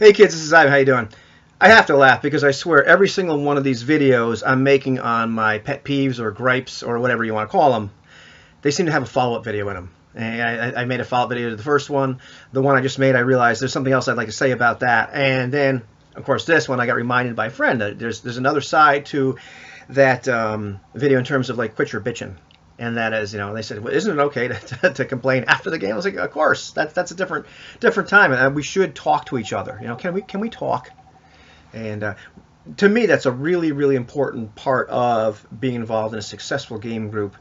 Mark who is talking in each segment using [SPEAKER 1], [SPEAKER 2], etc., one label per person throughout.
[SPEAKER 1] Hey kids, this is Ivan. How you doing? I have to laugh because I swear every single one of these videos I'm making on my pet peeves or gripes or whatever you want to call them, they seem to have a follow-up video in them. And I made a follow-up video to the first one. The one I just made, I realized there's something else I'd like to say about that. And then, of course, this one I got reminded by a friend that there's another side to that video in terms of like quit your bitching. And that is, they said, well, isn't it okay to complain after the game? I was like, of course, that's a different time, and we should talk to each other. Can we talk? And to me, that's a really, really important part of being involved in a successful game group,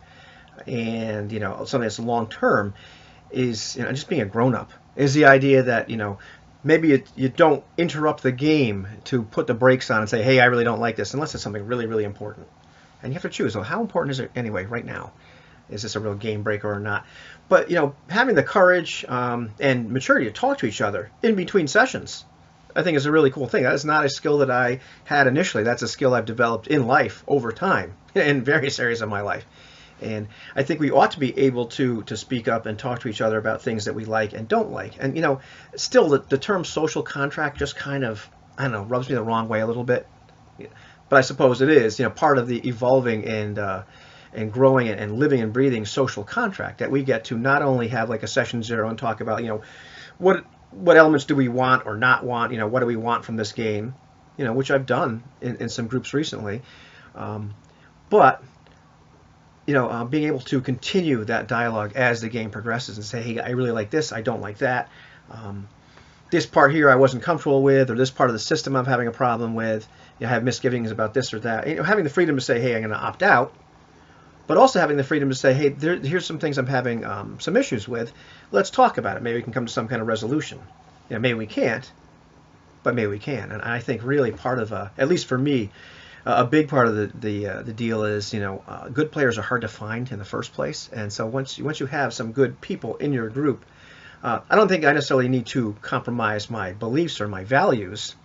[SPEAKER 1] and something that's long term is just being a grown up. Is the idea that maybe you don't interrupt the game to put the brakes on and say, hey, I really don't like this, unless it's something really, really important. And you have to choose, well, how important is it anyway right now? Is this a real game breaker or not? But, having the courage and maturity to talk to each other in between sessions, I think is a really cool thing. That is not a skill that I had initially. That's a skill I've developed in life over time, in various areas of my life. And I think we ought to be able to speak up and talk to each other about things that we like and don't like. And, still the term social contract just kind of, I don't know, rubs me the wrong way a little bit. But I suppose it is, part of the evolving and growing and living and breathing social contract that we get to not only have like a session zero and talk about, what elements do we want or not want, what do we want from this game, which I've done in some groups recently, but being able to continue that dialogue as the game progresses and say, hey, I really like this, I don't like that. This part here I wasn't comfortable with, or this part of the system I'm having a problem with. I have misgivings about this or that. Having the freedom to say, hey, I'm going to opt out, but also having the freedom to say, hey, here's some things I'm having some issues with. Let's talk about it. Maybe we can come to some kind of resolution. Maybe we can't, but maybe we can. And I think really part of, at least for me, a big part of the deal is, good players are hard to find in the first place. And so once you have some good people in your group, I don't think I necessarily need to compromise my beliefs or my values,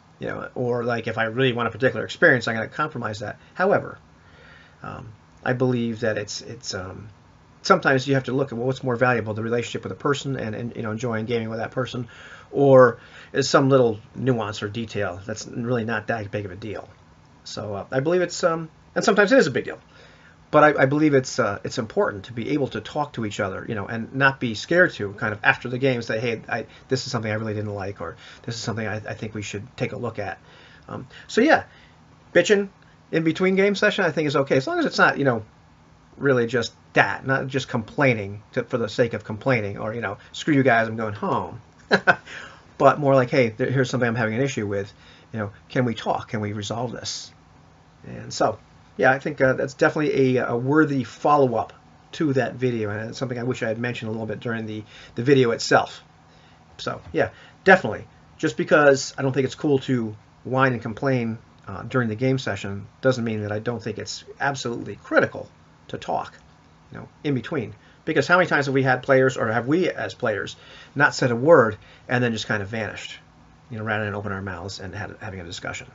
[SPEAKER 1] or like if I really want a particular experience, I'm going to compromise that. However, I believe that it's sometimes you have to look at, well, what's more valuable, the relationship with a person and enjoying gaming with that person, or is some little nuance or detail that's really not that big of a deal. So I believe it's and sometimes it is a big deal. But I believe it's important to be able to talk to each other, and not be scared to kind of after the game say, hey, this is something I really didn't like, or this is something I think we should take a look at. So yeah, bitching in between game session I think is okay, as long as it's not, really just that, not just complaining for the sake of complaining, or, screw you guys, I'm going home. But more like, hey, here's something I'm having an issue with, can we talk? Can we resolve this? And so, yeah, I think that's definitely a worthy follow-up to that video, and it's something I wish I had mentioned a little bit during the video itself. So, yeah, definitely. Just because I don't think it's cool to whine and complain during the game session doesn't mean that I don't think it's absolutely critical to talk, in between. Because how many times have we had players, or have we as players, not said a word and then just kind of vanished, rather than open our mouths and having a discussion?